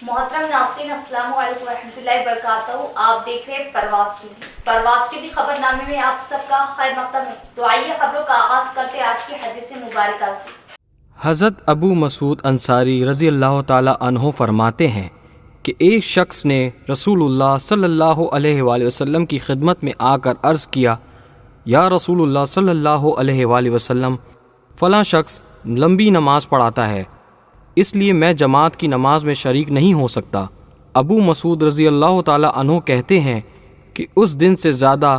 मोहतरम नाज़रीन, अस्सलाम वालेकुम रहमतुल्लाहि वबरकातुहू। आप देख रहे हैं परवाज़ टीवी खबरनामे में आप सबका खैर मकदम है। तो आइए खबरों का आगाज़ करते हैं आज की हदीस मुबारका से। हज़रत अबू मसूद अंसारी रज़ी अल्लाह ताला अन्हो फरमाते हैं कि एक शख्स ने रसूलुल्लाह सल्लल्लाहु अलैहि वसल्लम की खिदमत में आकर अर्ज़ किया, या रसूलुल्लाह सल्लल्लाहु अलैहि वसल्लम, फ़लाँ शख्स लंबी नमाज़ पढ़ाता है, इसलिए मैं जमात की नमाज में शरीक नहीं हो सकता। अबू मसूद रज़ी अल्लाह ताला अन्हो कहते हैं कि उस दिन से ज़्यादा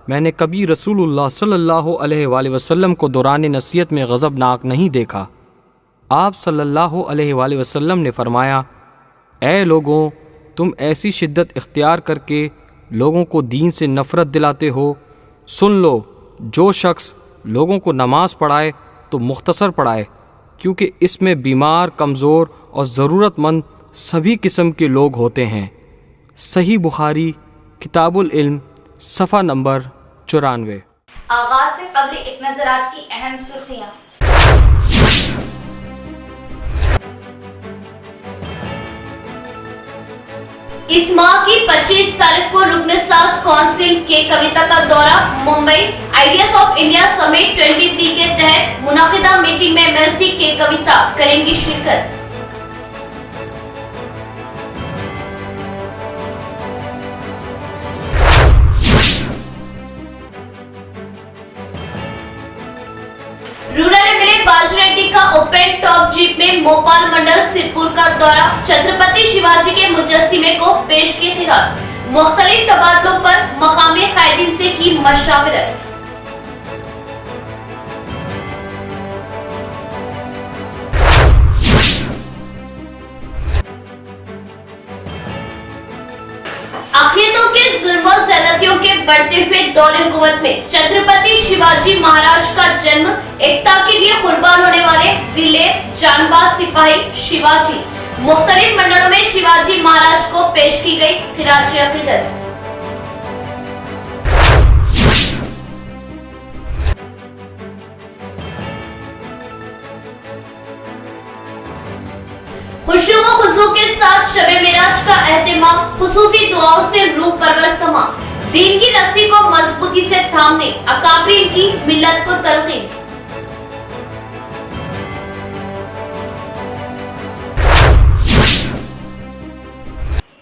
मैंने कभी रसूलुल्लाह सल्लल्लाहु अलैहि वसल्लम को दौरान नसीहत में ग़ज़बनाक नहीं देखा। आप सल्लल्लाहु अलैहि वसल्लम ने फरमाया, ऐ लोगों, तुम ऐसी शिद्दत इख्तियार करके लोगों को दीन से नफ़रत दिलाते हो। सुन लो, जो शख्स लोगों को नमाज पढ़ाए तो मुख्तसर पढ़ाए, क्योंकि इसमें बीमार, कमज़ोर और ज़रूरतमंद सभी किस्म के लोग होते हैं। सही बुखारी किताबुल इल्म सफ़ा नंबर 94। आगाज़ से कबल एक नज़र आज की अहम सुर्खियाँ। इस माह की 25 तारीख को रुकन साज काउंसिल के कविता का दौरा Mumbai. Ideas of India summit 23 के तहत मुनाकिदा मीटिंग में एमएलसी के कविता करेंगी शिरकत। रूरल एमएलए बाजरेड्डी का ओपन टॉप जीप में मोपाल मंडल सिरपुर का दौरा। छत्रपति शिवाजी के मुजस्सिमे को पेश किए खिराज। मुख्तलिफ तबादलों पर मकामी कायदीन से की मशावरत। अक़लियतों के जुल्म और ज़्यादतियों के बढ़ते हुए दौर हुकूमत में छत्रपति शिवाजी महाराज का जन्म, एकता के लिए कुर्बान होने वाले दिलेर जानबाज सिपाही शिवाजी। मुख्तलिफ मंडलों में शिवाजी महाराज को पेश की गई खिराज अक़ीदत। खुशू व खुशू के साथ शबे मेराज का एहतमाम, खुसूसी दुआओं से रूह परवर समा। दीन की रस्सी को मजबूती से थामने अकाबरीन की मिल्लत को तलकीन।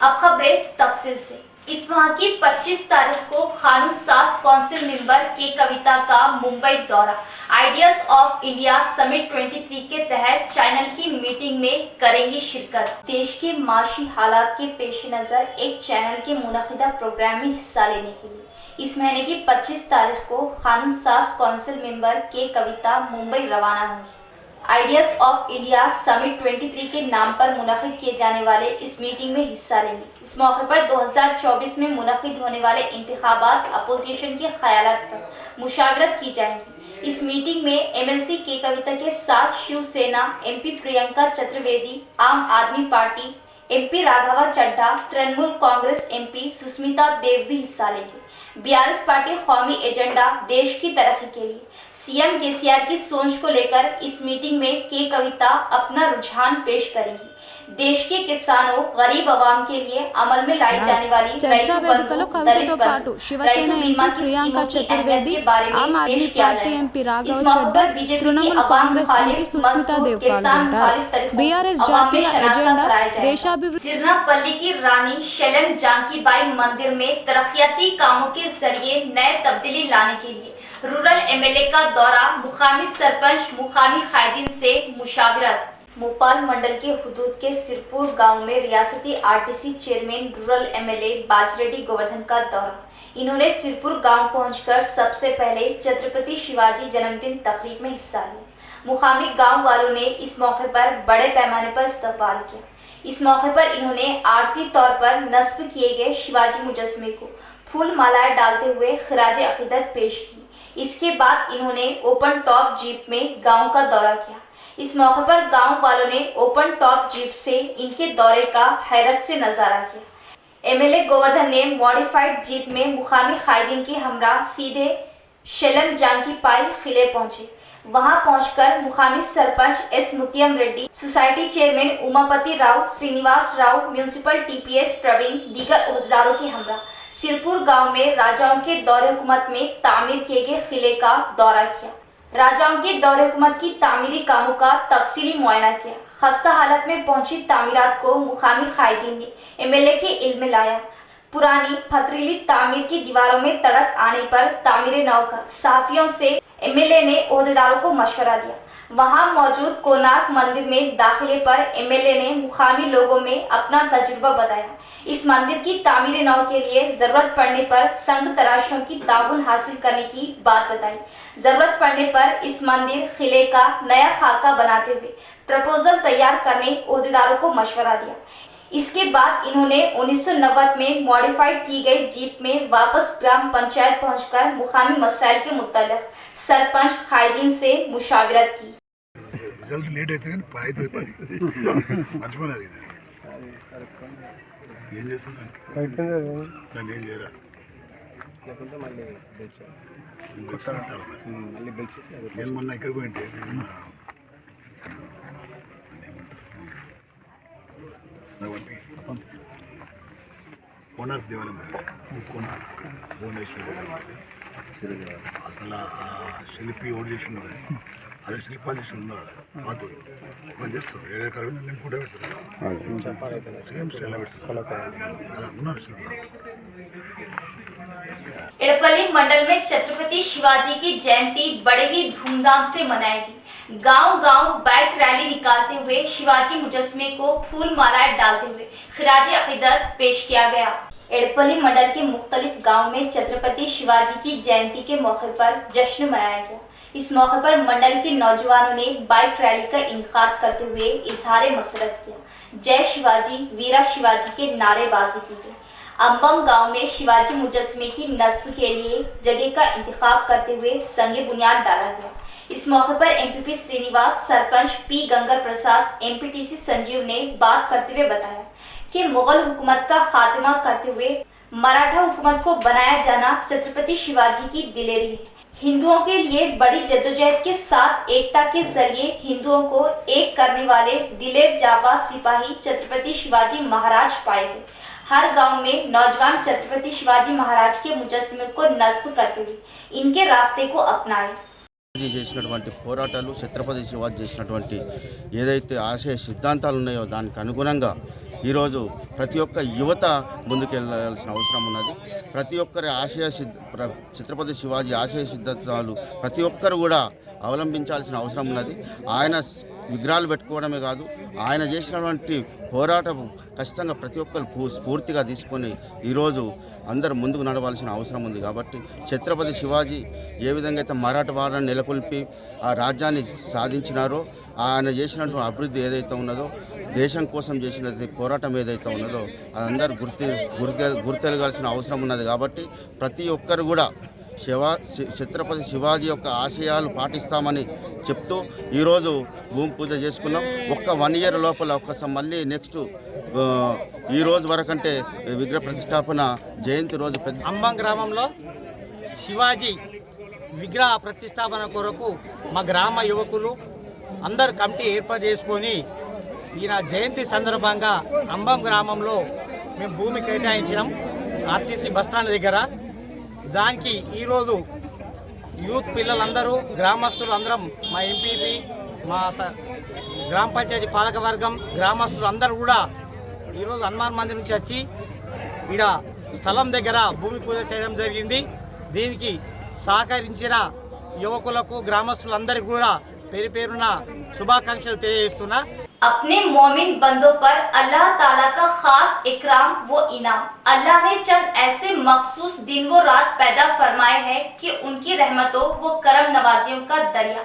अब खबरें तफसील से। इस माह की 25 तारीख को खानून साज काउंसिल मेंबर के कविता का मुंबई दौरा आइडियाज ऑफ इंडिया समिट 23 के तहत चैनल की मीटिंग में करेंगी शिरकत। देश के माशी हालात के पेश नज़र एक चैनल के मुनक़िदा प्रोग्राम में हिस्सा लेने के लिए इस महीने की 25 तारीख को खानून साज काउंसिल मेंबर के कविता मुंबई रवाना होंगी। आइडियाज ऑफ इंडिया समिट 23 के नाम पर मुनक़िद किए जाने वाले इस मीटिंग में हिस्सा लेंगे। इस मौके पर 2024 में मुनक़िद होने वाले इंतखाबात अपोजिशन के ख़यालात पर मुशावरत की जाएंगी। इस मीटिंग में एमएलसी के कविता के साथ Shiv Sena MP Priyanka Chaturvedi, Aam Aadmi Party MP Raghav Chadha, Trinamool Congress MP Sushmita Dev भी हिस्सा लेंगे। बीआरएस पार्टी कौमी एजेंडा देश की तरक्की के लिए सीएम केसीआर की सोच को लेकर इस मीटिंग में के कविता अपना रुझान पेश करेंगी। देश के किसानों, गरीब आवाम के लिए अमल में लाई जाने वाली చర్చా వేదికలో కవితతో పాటు Shiv Sena MP Priyanka Chaturvedi, Aam Aadmi Party MP Raghav Chadha, Trinamool Congress MP Sushmita Dev పాల్గొంటారు। बीआरएस జాతీయ ఎజెండా దేశాభివృద్ధి। सिरनापल्ली की रानी शैलम जानकी बाई मंदिर में तरक्याती कामों के जरिए नए तब्दीली लाने के लिए रूरल एमएलए का दौरा, मुकामी सरपंच, मुकामी कायदीन से मुशावरत। मोपाल मंडल के हुदूद के सिरपुर गांव में रियासती RTC chairman rural MLA Bajireddy Govardhan का दौरा। इन्होंने सिरपुर गांव पहुंचकर सबसे पहले छत्रपति शिवाजी जन्मदिन तकरीब में हिस्सा लिया। मुकामी गांव वालों ने इस मौके पर बड़े पैमाने पर इस्तकबाल किया। इस मौके पर इन्होंने आर्जी तौर पर नस्ब किए गए शिवाजी मुजस्समे को फूल मालाएं डालते हुए खिराज अक़ीदत पेश की। इसके बाद इन्होंने ओपन टॉप जीप में गांव का दौरा किया। इस मौके पर गांव वालों ने ओपन टॉप जीप से इनके दौरे का हैरत से नजारा किया। एमएलए गोवर्धन ने मॉडिफाइड जीप में मुकामी कायदीन के हमरा सीधे शैलम जानकी पाई किले पहुंचे। वहां पहुंचकर मुकामी sarpanch S Mutiyam Reddy, society chairman Umapati Rao, Srinivas Rao, municipal TPS Praveen, दीगर ओहदेदारों के हमरा सिरपुर गांव में राजाओं के दौरे हुकूमत में तामीर किए गए किले का दौरा किया। राजाओं के दौरे हुकूमत की तामीरी कामों का तफसीली मुआयना किया। खस्ता हालत में पहुंची तामीरात को मुकामी कायदीन ने एमएलए के इल्म में लाया। पुरानी पथरीली तामीर की दीवारों में तड़क आने पर तामीर नौ कर सहाफियों से एमएलए ने ओहदेदारों को मशवरा दिया। वहां मौजूद कोणार्क मंदिर में दाखिले पर एमएलए ने मुकामी लोगों में अपना तजुर्बा बताया। इस मंदिर की तामीर नौ के लिए जरूरत पड़ने पर संग तराशों की ताउन हासिल करने की बात बताई। जरूरत पड़ने पर इस मंदिर किले का नया खाका बनाते हुए प्रपोजल तैयार करने ओहदेदारों को मशवरा दिया। इसके बाद इन्होंने 1990 में मॉडिफाइड की गई जीप में वापस ग्राम पंचायत पहुंचकर मुकामी मसाइल के मुतालिक सरपंच कायदीन से मुशावरत की। रिजल्ट लेट అయితే కానీ పాయితే పని మర్చిపోయినది ఏం చేస్తాను దాన్ని ఏం చేయరా లేకుంటే మళ్ళీ బెల్ట్ చేసి నేను మొన్న ఎక్కడికి పోయింటే కోనార్క్ దేవాలయం కోనార్క్ భువనేశ్వర్ అసలు ఆ శిల్పి ఓడి చేసిన అదే శిల్పాలు చేసి ఉన్నాడు మాతోడు మనం చేస్తాం ఏడే కరవి నేను కూడా పెడతాను సేమ్ స్టైల్ పెడతాను అలా ఉన్నారు శిల్పాలు। एड़पल्ली मंडल में छत्रपति शिवाजी की जयंती बड़े ही धूमधाम से मनाएगी। गांव-गांव बाइक रैली निकालते हुए शिवाजी मुजस्मे को फूल मालाएं डालते हुए खिराजे अकीदत पेश किया गया। एड़पल्ली मंडल के मुख्तलिफ गांव में छत्रपति शिवाजी की जयंती के मौके पर जश्न मनाया गया। इस मौके पर मंडल के नौजवानों ने बाइक रैली का इनकाद करते हुए इजहार मसरत किया। जय शिवाजी, वीरा शिवाजी के नारेबाजी की गई। अंबम गांव में शिवाजी मुजस्मे की नस्ब के लिए जगह का इंतखाब करते हुए संगे बुनियाद डाला गया। इस मौके पर MPP Srinivas, sarpanch P Gangar Prasad, MPTC Sanjeev ने बात करते हुए बताया कि मुगल हुकूमत का खात्मा करते हुए मराठा हुकूमत को बनाया जाना छत्रपति शिवाजी की दिलेरी है। हिंदुओं के लिए बड़ी जद्दोजहद के साथ एकता के जरिए हिंदुओं को एक करने वाले दिलेर जाबाज सिपाही छत्रपति शिवाजी महाराज पाए गए। हर गांव में नौजवान छत्रपति शिवाजी महाराज के मुजस्मे को नस्ब करते हुए इनके रास्ते को अपनाए। చేసినటువంటి పోరాటాలు ఛత్రపతి శివాజీ చేసినటువంటి ఏదైతే ఆశయ సిద్ధాంతాలు ఉన్నాయో దానికి అనుగుణంగా ఈరోజు ప్రతి ఒక్క యువత ముందుకెళ్లాల్సిన అవసరం ఉన్నది। ప్రతి ఒక్కరి ఛత్రపతి శివాజీ ఆశయ సిద్ధాంతాలు ప్రతి ఒక్కరు కూడా అవలంబించాల్సిన అవసరం ఉన్నది। ఆయన విగ్రహాలు పెట్టుకోవడమే కాదు, ఆయన చేసినటువంటి పోరాటం ఖచ్చితంగా ప్రతి ఒక్కరు స్ఫూర్తిగా తీసుకొని ఈరోజు అందరూ ముందుకు నడవాల్సిన అవసరం ఉంది। కాబట్టి ఛత్రపతి శివాజీ ఏ విధంగా అయితే మరాఠా వారిని నెలకొల్పి ఆ రాజ్యాన్ని సాధించినారో, ఆయన చేసినటువంటి అభివృద్ధి ఏదైతే ఉన్నదో, దేశం కోసం చేసినటువంటి పోరాటం ఏదైతే ఉన్నదో అదందరూ గుర్తెరగాల్సిన అవసరం ఉన్నది। కాబట్టి ప్రతి ఒక్కరు కూడా ఛత్రపతి శివాజీ యొక్క ఆశయాలు పాటిస్తామని చెప్తూ ఈరోజు భూమి పూజ చేసుకున్నాం। ఒక్క 1 year లోపల మళ్ళీ నెక్స్ట్ ఈ రోజు వరకంటే విగ్రహ ప్రతిష్టాపన జయంతి రోజు అంబం గ్రామంలో శివాజీ విగ్రహ ప్రతిష్టాపన కొరకు మా గ్రామ యువకులు అందరు కమిటీ ఏర్పాటు చేసుకొని ఈయన జయంతి సందర్భంగా అంబం గ్రామంలో మేము భూమి కేటాయించినాం ఆర్టీసీ బస్టాండ్ దగ్గర। దానికి ఈరోజు యూత్ పిల్లలందరూ గ్రామస్తులు అందరం మా ఎంపీపీ, మా గ్రామ పంచాయతీ పాలకవర్గం, గ్రామస్తులు అందరూ కూడా ఈరోజు హనుమాన్ మందిర్ నుంచి వచ్చి ఈడ స్థలం దగ్గర భూమి పూజ చేయడం జరిగింది। దీనికి సహకరించిన యువకులకు గ్రామస్తులందరికీ కూడా పేరు పేరున శుభాకాంక్షలు తెలియజేస్తున్నా। अपने मोमिन बंदों पर अल्लाह ताला का खास इकराम वो इनाम। अल्लाह ने चंद ऐसे मखसूस दिन वो रात पैदा फरमाए हैं कि उनकी रहमतों वो करम नवाजियों का दरिया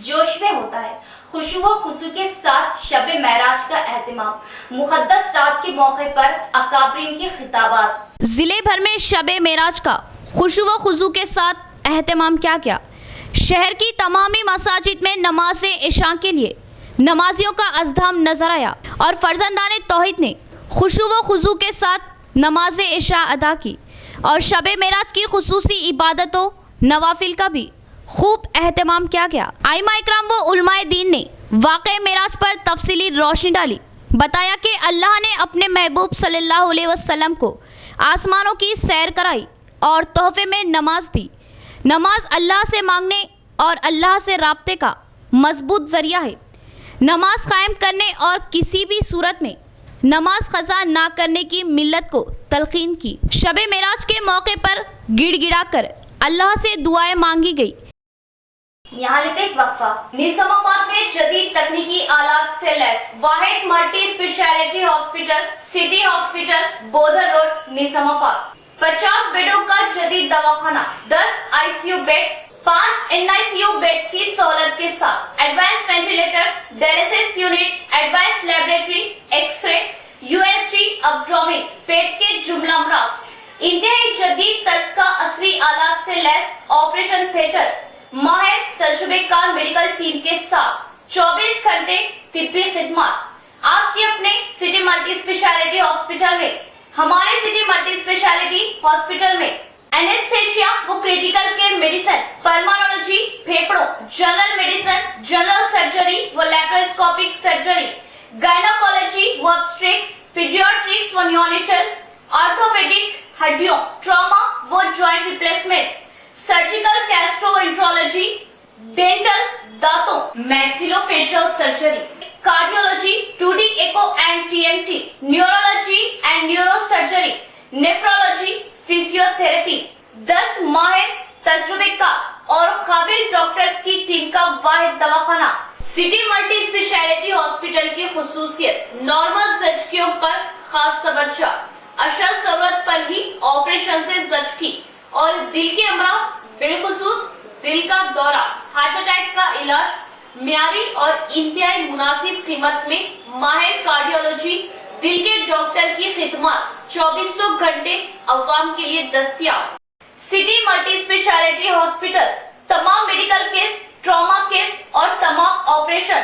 जोश में होता है। खुशू व खुशू के साथ शब महराज का एहतमाम, मुक़द्दस रात के मौके पर अकाबरीन के खिताबात। जिले भर में शब महराज का खुशू व खुशू के साथ एहतमाम क्या शहर की तमामी मसाजिद में नमाज इशा के लिए नमाजियों का अज़्दाम नजर आया और फर्जंदाने तौहीद ने खुशू व खुशू के साथ नमाज इशा अदा की और शब महराज की खुसूसी इबादतों नवाफिल का भी खूब एहतमाम किया गया। आइमा इकराम व उलमाए दीन ने वाक़े मेराज पर तफसीली रोशनी डाली। बताया कि अल्लाह ने अपने महबूब सल्लल्लाहु अलैहि वसल्लम को आसमानों की सैर कराई और तोहफे में नमाज दी। नमाज अल्लाह से मांगने और अल्लाह से राब्ते का मजबूत ज़रिया है। नमाज कायम करने और किसी भी सूरत में नमाज क़ज़ा ना करने की मिल्लत को तलक़ीन की। शब-ए मेराज के मौके पर गिड़गिड़ा कर अल्लाह से दुआएं मांगी गई। यहाँ लेते एक वक्फा। निजामाबाद में जदीद तकनीकी आलात से लैस वाहिद multi speciality hospital city hospital Bodhan road Nizamabad. 50 बेडों का जदीद दवाखाना, 10 आईसीयू बेड्स, 5 एनआईसीयू बेड्स की सहूलत के साथ advance ventilators, dialysis unit, advance laboratory, X ray, USG, abdomen, पेट के जुमला अमराज, इंतहाई जदीद तर्ज का असली आलात से लैस ऑपरेशन थिएटर, माहिर तजुर्बेकार मेडिकल टीम के साथ 24 घंटे तिब्बी खिदमत आपके अपने सिटी मल्टी स्पेशलिटी हॉस्पिटल में। हमारे सिटी मल्टी स्पेशलिटी हॉस्पिटल में एनेस्थेशिया व क्रिटिकल केयर मेडिसिन, पल्मोनोलॉजी, फेफड़ों, जनरल मेडिसिन, जनरल सर्जरी व लैप्रोस्कोपिक सर्जरी, गायनोकोलॉजी व ऑब्स्टेट्रिक्स, पीडियाट्रिक्स व नियोनेटल, ऑर्थोपेडिक, हड्डियों, ट्रॉमा व joint replacement, surgical gastroenterology, dental, दांतों, maxillofacial surgery, cardiology, 2D echo and TMT, neurology and neurosurgery, nephrology, physiotherapy, 10 माहिर तजुर्बेकार और काबिल डॉक्टर्स की टीम का वाहिद दवाखाना। सिटी मल्टी स्पेशलिटी हॉस्पिटल की खुसूसियत, नॉर्मल जख्मियों पर खास तवज्जो, अशल जरूरत पर ही ऑपरेशन से जख्मी और दिल के अमराज, बिलखुसूस दिल का दौरा, हार्ट अटैक का इलाज म्यारी और इंतहाई मुनासिब कीमत में माहिर कार्डियोलॉजी, दिल के डॉक्टर की खिदमत 2400 घंटे अवाम के लिए दस्तयाब। सिटी मल्टी स्पेशलिटी हॉस्पिटल तमाम मेडिकल केस, ट्रॉमा केस और तमाम ऑपरेशन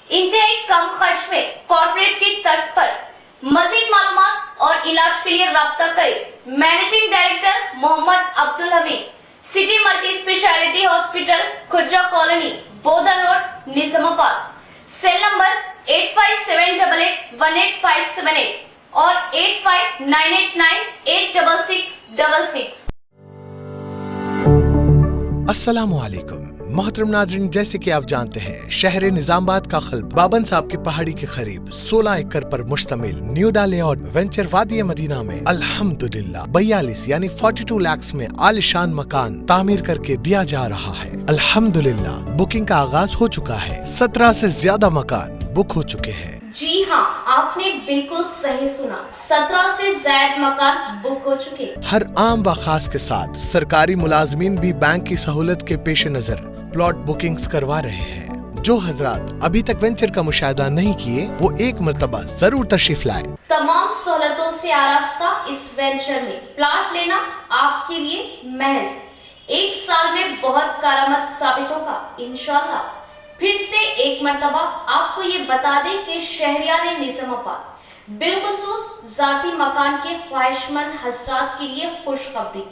इंतहाई कम खर्च में कॉर्पोरेट की तर्ज पर। मजीद मालूमात और इलाज के लिए राब्ता करें। Managing director Mohammed Abdul Hameed, city multi speciality hospital, Khurja colony, Bodhan road, Nizamabad. Cell number 8578818578 और 8598986666। अस्सलामुअलैकुम मोहतरम नाज़रीन, जैसे कि आप जानते हैं शहर निजामाबाद का क़ल्ब बाबन साहब की पहाड़ी के करीब 16 एकड़ पर मुश्तमिल न्यू लेआउट वेंचर वादी मदीना में अल्हम्दुलिल्लाह 42 यानी 42 लाख में आलिशान मकान तामीर करके दिया जा रहा है। अल्हम्दुलिल्लाह बुकिंग का आगाज हो चुका है। 17 से ज्यादा मकान बुक हो चुके हैं। जी हाँ, आपने बिल्कुल सही सुना, 17 से ज्यादा मकान बुक हो चुके। हर आम व खास के साथ सरकारी मुलाजमीन भी बैंक की सहूलत के पेश नजर प्लॉट बुकिंग्स करवा रहे हैं। जो हजरात अभी तक वेंचर का मुशाहिदा नहीं किए वो एक मर्तबा जरूर तशरीफ लाए। तमाम सहूलतों से आरास्ता इस वेंचर में प्लॉट लेना आपके लिए महज 1 साल में बहुत कारआमद साबित होगा इंशाअल्लाह। फिर से एक मर्तबा आपको ये बता दें कि शहरियाने निजामाबाद बिलखुसूस जाती मकान के ख्वाहिशमंद हजरात के लिए खुशखबरी।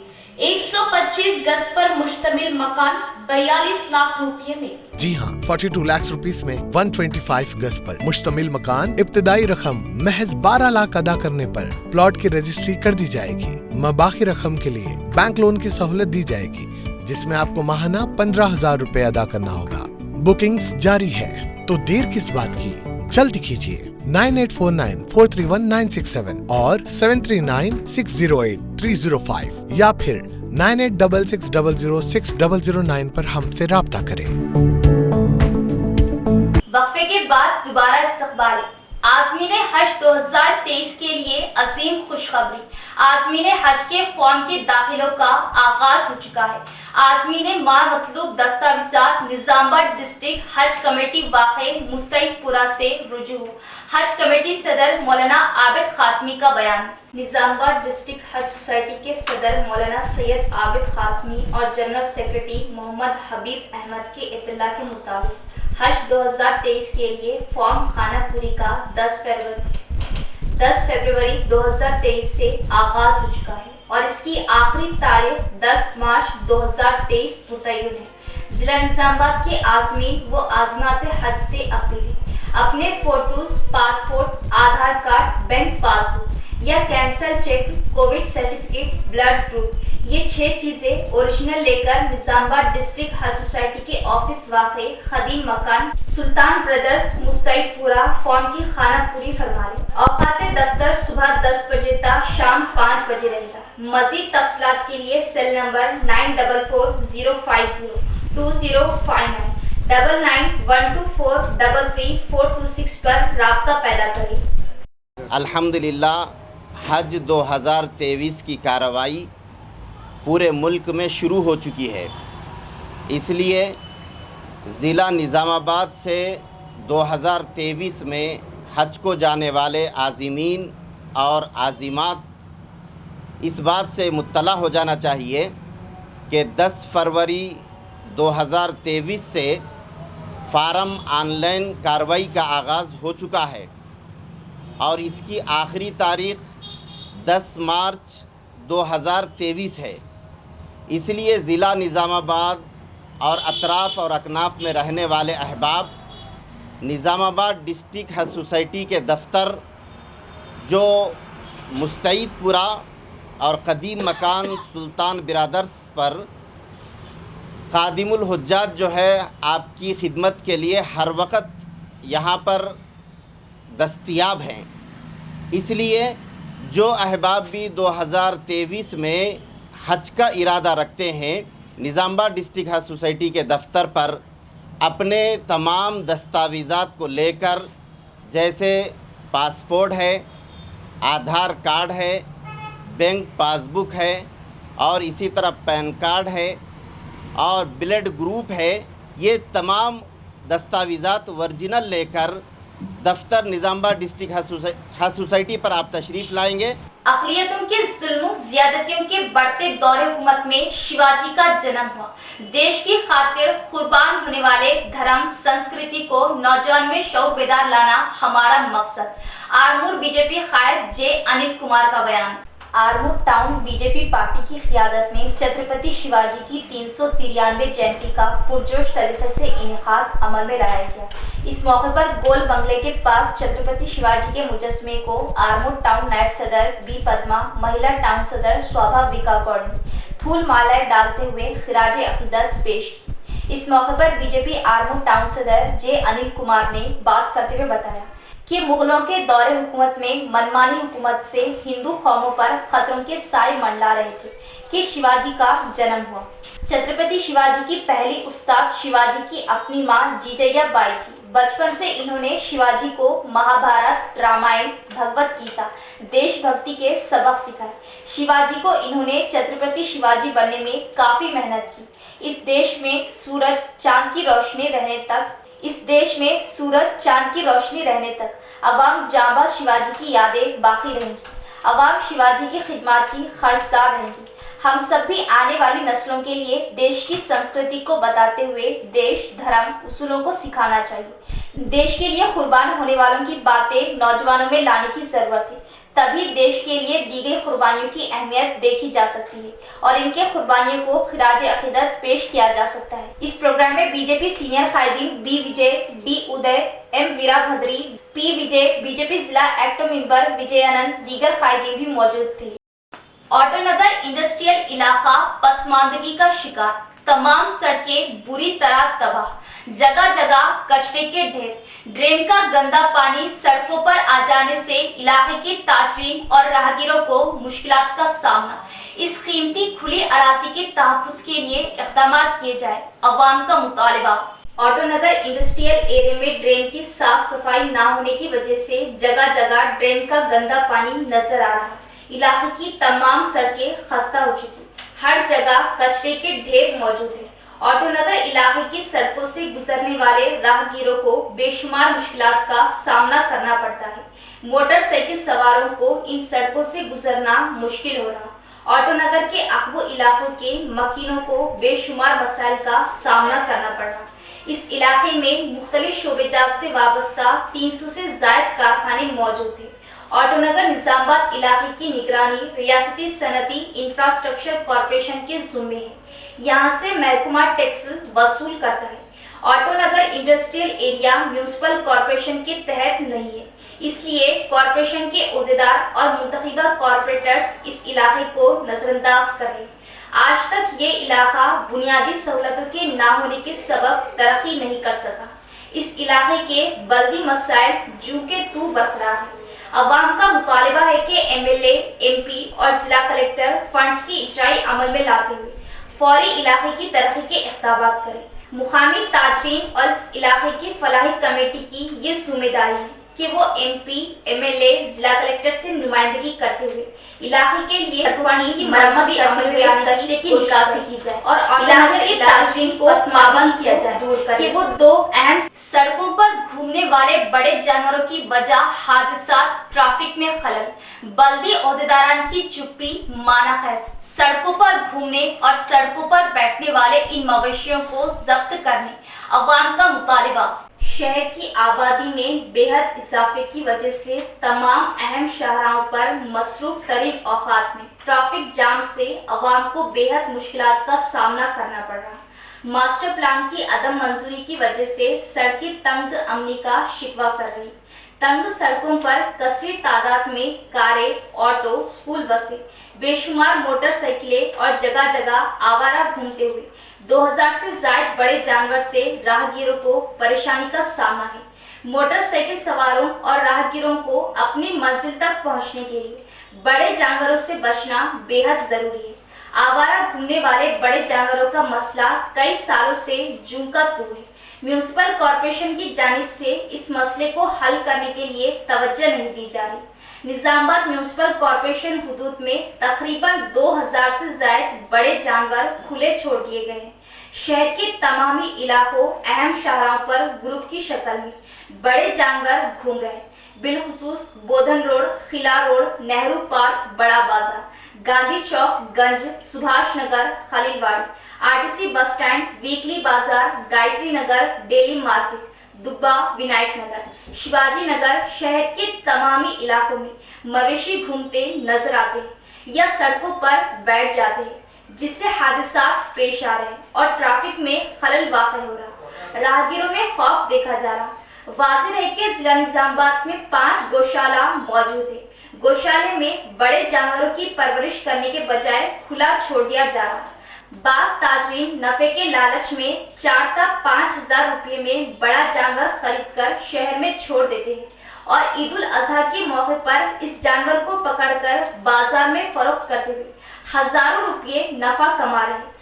125 गज पर मुश्तमिल मकान 42 लाख रुपये में। जी हाँ, 42 लाख रुपीस में 125 गज पर मुश्तमिल मकान। इब्तिदाई रकम महज 12 लाख अदा करने पर प्लॉट की रजिस्ट्री कर दी जाएगी। मबाकी रकम के लिए बैंक लोन की सहूलत दी जाएगी, जिसमें आपको माहाना 15,000 रुपए अदा करना होगा। बुकिंग्स जारी है, तो देर किस बात की, जल्दी कीजिए। 9849431967 और 7396083005 या फिर 9866006009 पर हमसे राब्ता करें। वक्फे के बाद दोबारा इस्तकबाल। आज़मीन हज 2023 के लिए अजीम खुशखबरी। आज़मीन हज के फॉर्म के दाखिलों का आगाज हो चुका है। आज़मीन मां मतलूब दस्तावेज़ात निजामाबाद डिस्ट्रिक्ट हज कमेटी वाक़े मुस्तैदपुरा से रुजू। हज कमेटी सदर मौलाना आबिद कासमी का बयान। निजामाबाद डिस्ट्रिक्ट हज सोसाइटी के सदर मौलाना सैयद आबिद कासमी और जनरल सेक्रेटरी मोहम्मद हबीब अहमद के इत्तला के मुताबिक हज 2023 के लिए फॉर्म खानापुरी का 10 फरवरी 2023 से आगाज हो चुका है और इसकी आखिरी तारीख 10 मार्च 2023 मुतय्यन है। ضلع نظام آباد کے عازمین و عازمات حج سے اپیل ہے اپنے photos, passport, Aadhaar card, bank passbook یا cancel cheque, Covid certificate, blood group, یہ 6 چیزیں اوریجنل لے کر نظام آباد ڈسٹرکٹ حج سوسائٹی کے آفس واقع قدیم مکان سلطان بردرز مستعد پورا فون کی خانہ پوری فرما لیں۔ اوقات دفتر صبح 10 بجے تا شام 5 بجے رہے گا۔ مزید تفصیلات کے لیے سیل نمبر 9440502059 9912433426 پر رابطہ پیدا کریں۔ الحمدللہ حج 2023 کی کارروائی پورے ملک میں شروع ہو چکی ہے، اس لیے ضلع نظام آباد سے 2023 میں حج کو جانے والے عازمین اور عازمات اس بات سے مطلع ہو جانا چاہیے کہ 10 فروری 2023 سے فارم آن لائن کارروائی کا آغاز ہو چکا ہے اور اس کی آخری تاریخ 10 مارچ 2023 ہے۔ اس لیے ضلع نظام آباد اور اطراف اور اکناف میں رہنے والے احباب نظام آباد ڈسٹرکٹ حج سوسائٹی کے دفتر جو مستعد پورا اور قدیم مکان سلطان برادرز پر خادم الحجاج جو ہے آپ کی خدمت کے لیے ہر وقت یہاں پر دستیاب ہیں۔ اس لیے جو احباب بھی 2023 میں حج کا ارادہ رکھتے ہیں نظام آباد ڈسٹرکٹ حج سوسائٹی کے دفتر پر اپنے تمام دستاویزات کو لے کر، جیسے پاسپورٹ ہے، آدھار کارڈ ہے، بینک پاس بک ہے اور اسی طرح پین کارڈ ہے اور بلڈ گروپ ہے، یہ تمام دستاویزات ورجنل لے کر دفتر نظام آباد ڈسٹرکٹ حج سوسائٹی پر آپ تشریف لائیں گے۔ اقلیتوں کے ظلم و زیادتیوں کے بڑھتے دور حکومت میں شیواجی کا جنم ہوا۔ دیش کی خاطر قربان ہونے والے دھرم سنسکرتی کو نوجوان میں شعور بیدار لانا ہمارا مقصد۔ آرمور بی جے پی قائد جے انل کمار کا بیان۔ Armoor town B J P party کی قیادت میں چھترپتی شیواجی کی 393 جینتی کا پرجوش طریقے سے انعقاد عمل میں لایا گیا۔ اس موقع پر گول بنگلے کے پاس چھترپتی شیواجی کے مجسمے کو آرمور ٹاؤن نائب صدر بی پدما، مہیلا ٹاؤن صدر شوبھا ویکا گوڑ نے پھول مالائیں ڈالتے ہوئے خراج عقیدت پیش کی۔ اس موقع پر بی جے پی آرمور ٹاؤن صدر جے انل کمار نے بات کرتے ہوئے بتایا کہ مغلوں کے دور حکومت میں منمانی حکومت سے ہندو قوموں پر خطروں کے سائے منڈلا رہے تھے کہ شیواجی کا جنم ہوا۔ چھترپتی شیواجی کی پہلی استاد شیواجی کی اپنی ماں جیجیا بائی تھی۔ بچپن سے انہوں نے شیواجی کو مہابھارت، رامائن، بھگوت گیتا، دیش بھکتی کے سبق سکھائے۔ شیواجی کو انہوں نے چھترپتی شیواجی بننے میں کافی محنت کی۔ اس دیش میں سورج چاند کی روشنی رہنے تک عوام جانباز شیواجی کی یادیں باقی رہیں گی۔ عوام شیواجی کی خدمات کی خرچدار رہیں گی۔ ہم سب بھی آنے والی نسلوں کے لیے دیش کی سنسکرتی کو بتاتے ہوئے دیش دھرم اصولوں کو سکھانا چاہیے۔ دیش کے لیے قربان ہونے والوں کی باتیں نوجوانوں میں لانے کی ضرورت ہے، تبھی دیش کے لیے دی گئی قربانیوں کی اہمیت دیکھی جا سکتی ہے اور ان کے قربانیوں کو خراج عقیدت پیش کیا جا سکتا ہے۔ اس پروگرام میں بی جے پی سینئر قائدین B Vijay, D Uday, M Veera Bhadri, P Vijay, B J P ضلع ایکٹو ممبر وجے آنند، دیگر قائدین بھی موجود تھے۔ آٹو نگر انڈسٹریل علاقہ پسماندگی کا شکار، تمام سڑکیں بری طرح تباہ، جگہ جگہ کچرے کے ڈھیر، ڈرین کا گندا پانی سڑکوں پر آ جانے سے علاقے کے تاجرین اور راہگیروں کو مشکلات کا سامنا۔ اس قیمتی کھلی اراضی کے تحفظ کے لیے اقدامات کیے جائے، عوام کا مطالبہ۔ آٹو نگر انڈسٹریل ایریا میں ڈرین کی صاف صفائی نہ ہونے کی وجہ سے جگہ جگہ ڈرین کا گندا پانی نظر آ رہا ہے۔ علاقے کی تمام سڑکیں خستہ ہو چکی، ہر جگہ کچرے کے ڈھیر موجود ہیں۔ آٹو نگر علاقے کی سڑکوں سے گزرنے والے راہگیروں کو بے شمار مشکلات کا سامنا کرنا پڑتا ہے۔ موٹر سائیکل سواروں کو ان سڑکوں سے گزرنا مشکل ہو رہا۔ آٹو نگر کے اقوى علاقوں کے مکینوں کو بے شمار مسائل کا سامنا کرنا پڑ رہا۔ اس علاقے میں مختلف شعبے جات سے وابستہ 300 سے زائد کارخانے موجود ہیں۔ آٹو نگر نظام آباد علاقے کی نگرانی ریاستی صنعتی انفراسٹرکچر کارپوریشن کے ذمے ہے۔ यहाँ से महकमा टैक्स वसूल करता है। ऑटो नगर इंडस्ट्रियल एरिया म्यूनिसिपल कॉरपोरेशन के तहत नहीं है, इसलिए कॉरपोरेशन के ओहदेदार और मुंतखबा कॉरपोरेटर्स इस इलाके को नजरअंदाज कर रहे हैं। आज तक ये इलाका बुनियादी सहूलतों के ना होने के सबब तरक्की नहीं कर सका। इस इलाके के बल्दी मसाइल जू के तू बरकरार है। अवाम का मुतालिबा है कि एमएलए, एमपी और जिला कलेक्टर फंड्स की इजराई अमल में लाते हुए फौरी इलाके की तरक्की के इक़दामात करें। मुकामी ताजरीन और इस इलाके की फलाही कमेटी की ये जिम्मेदारी है कि वो एमपी, एमएलए, जिला कलेक्टर से नुमाइंदगी करते हुए इलाके के लिए फंड की मरम्मत अमल में लाने कचरे की निकासी की जाए और इलाके के ताजरीन को पाबंद किया जाए दूर कर कि वो दो अहम सड़कों पर घूमने वाले बड़े जानवरों की वजह हादसा, ट्रैफिक में खलल, बल्दी ओहदेदारान की चुप्पी मानाखैस, सड़कों पर घूमने और सड़कों पर बैठने वाले इन मवेशियों को जब्त करने अवाम का मुतालिबा। शहर की आबादी में बेहद इजाफे की वजह से तमाम अहम शाहराहों पर मसरूफ तरीन औकात में ट्रैफिक जाम से अवाम को बेहद मुश्किलात का सामना करना पड़ रहा। मास्टर प्लान की अदम मंजूरी की वजह से सड़कें तंग अमनी का शिकवा कर रही। तंग सड़कों पर कसीर तादाद में कारें, ऑटो, स्कूल बसें, बेशुमार मोटरसाइकिलें और जगह जगह आवारा घूमते हुए 2000 से ज्यादा बड़े जानवर से राहगीरों को परेशानी का सामना है। मोटरसाइकिल सवारों और राहगीरों को अपनी मंजिल तक पहुंचने के लिए बड़े जानवरों से बचना बेहद जरूरी है। आवारा घूमने वाले बड़े जानवरों का मसला कई सालों से जूं का तू है। म्यूनिसिपल कॉरपोरेशन की जानिब से इस मसले को हल करने के लिए तवज्जो नहीं दी जा रही। निजामाबाद म्यूनिसिपल कॉरपोरेशन हुदूद में तकरीबन 2000 से ज्यादा बड़े जानवर खुले छोड़ दिए गए हैं। शहर के तमामी इलाकों, अहम शाहराहों पर ग्रुप की शक्ल में बड़े जानवर घूम रहे हैं। बिलखुसूस बोधन रोड, खिला रोड, नेहरू पार्क, बड़ा बाजार, गांधी चौक, गंज, Subhash Nagar, खलीलवाड़ी, RTC bus stand, weekly बाजार, गायत्री नगर, डेली मार्केट, दुब्बा, विनायक नगर, शिवाजी नगर, शहर के तमामी इलाकों में मवेशी घूमते नजर आते हैं या सड़कों पर बैठ जाते हैं, जिससे हादसात पेश आ रहे हैं और ट्रैफिक में खलल वाक़ हो रहा। राहगीरों में खौफ देखा जा रहा। वाज़ेह है कि जिला निजामाबाद में 5 गौशाला मौजूद है। गौशाले में बड़े जानवरों की परवरिश करने के बजाय खुला छोड़ दिया जा रहा। बास ताजरीन नफे के लालच में 4 से 5 हजार रुपये में बड़ा जानवर खरीदकर शहर में छोड़ देते हैं और ईद उल अजहा के मौके पर इस जानवर को पकड़कर बाजार में फरोख्त करते हुए हजारों रुपये नफा कमा रहे हैं।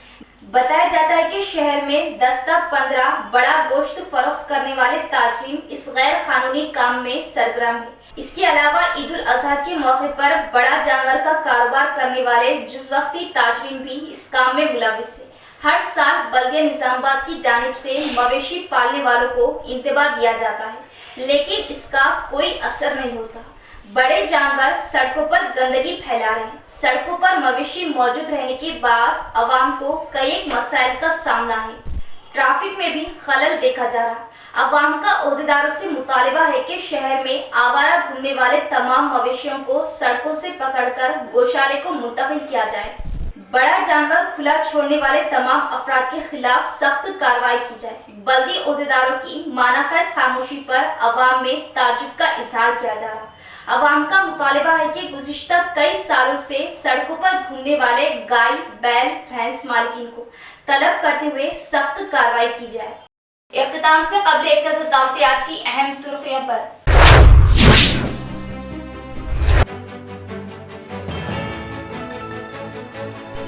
बताया जाता है कि शहर में 10 से 15 बड़ा गोश्त फरोख्त करने वाले ताजरीन इस गैर कानूनी काम में सरगर्म है। इसके अलावा ईद उल अजहा के मौके पर बड़ा जानवर का कारोबार करने वाले जुज़वक्ती ताजरीन भी इस काम में मुलविस है। हर साल बल्दिया निजामाबाद की जानिब से मवेशी पालने वालों को इंतबाह दिया जाता है, लेकिन इसका कोई असर नहीं होता। बड़े जानवर सड़कों पर गंदगी फैला रहे हैं। सड़कों पर मवेशी मौजूद रहने के बावजूद अवाम को कई एक मसाइल का सामना है। ट्रैफिक में भी खलल देखा जा रहा। अवाम का ओहदेदारों से मुतालिबा है कि शहर में आवारा घूमने वाले तमाम मवेशियों को सड़कों से पकड़कर गौशाले को मुंतकिल किया जाए। बड़ा जानवर खुला छोड़ने वाले तमाम अफराद के खिलाफ सख्त कार्रवाई की जाए। बल्दी ओहदेदारों की मानाखैज खामोशी पर अवाम में ताज्जुब का इजहार किया जा रहा। अवाम का मुतालिबा है कि गुज़िश्ता कई सालों से सड़कों पर घूमने वाले गाय, बैल, भैंस मालिकीन को तलब करते हुए सख्त कार्रवाई की जाए। इख्तिताम से कबल एक नजर डालते आज की अहम सुर्खियों पर।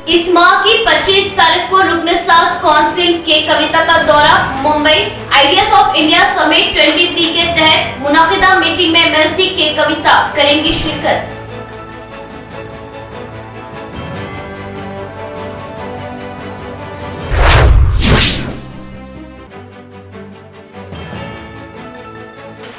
इस माह की 25 तारीख को रुकन साज काउंसिल के कविता का दौरा Mumbai ideas of India summit 23 के तहत मुनाकिदा मीटिंग में एमएलसी के कविता करेंगी शिरकत।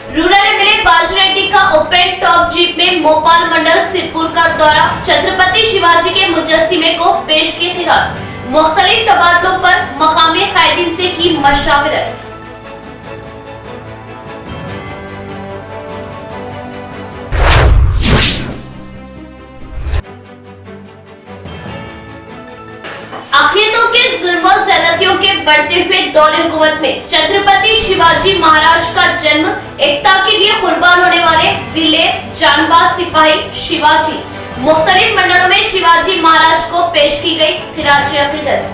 रूरल एमएलए बाजू रेड्डी का ओपन टॉप जीप में भोपाल मंडल सिरपुर का दौरा। छत्रपति शिवाजी के मुजस्सिमे को पेश किए खिराज। मुख्तलिफ तबादलों पर मकामी कायदीन से की मशावरत। अक़लियतों के के बढ़ते हुए दौर हुकूमत में छत्रपति शिवाजी महाराज का जन्म एकता के लिए कुर्बान होने वाले दिलेर जानबाज सिपाही शिवाजी मुख्तलिफ मंडलों में शिवाजी महाराज को पेश की गई खिराज अकीदत।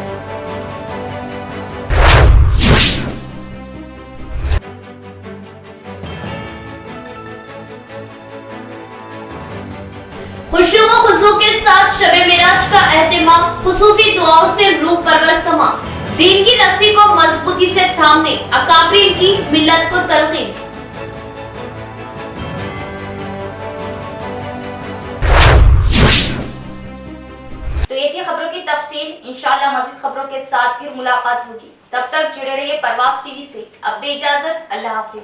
खुशू व खुशू के साथ शबे मेराज का एहतमाम खुसूसी दुआओं से रूह परवर समा, दीन की रस्सी को मजबूती से थामने अकाबरीन की मिल्लत को तलकीन। तो ये थी खबरों की तफसील। इंशाअल्लाह मज़ीद खबरों के साथ फिर मुलाकात होगी, तब तक जुड़े रहिए परवाज़ टीवी से। अब दे इजाजत, अल्लाह हाफिज।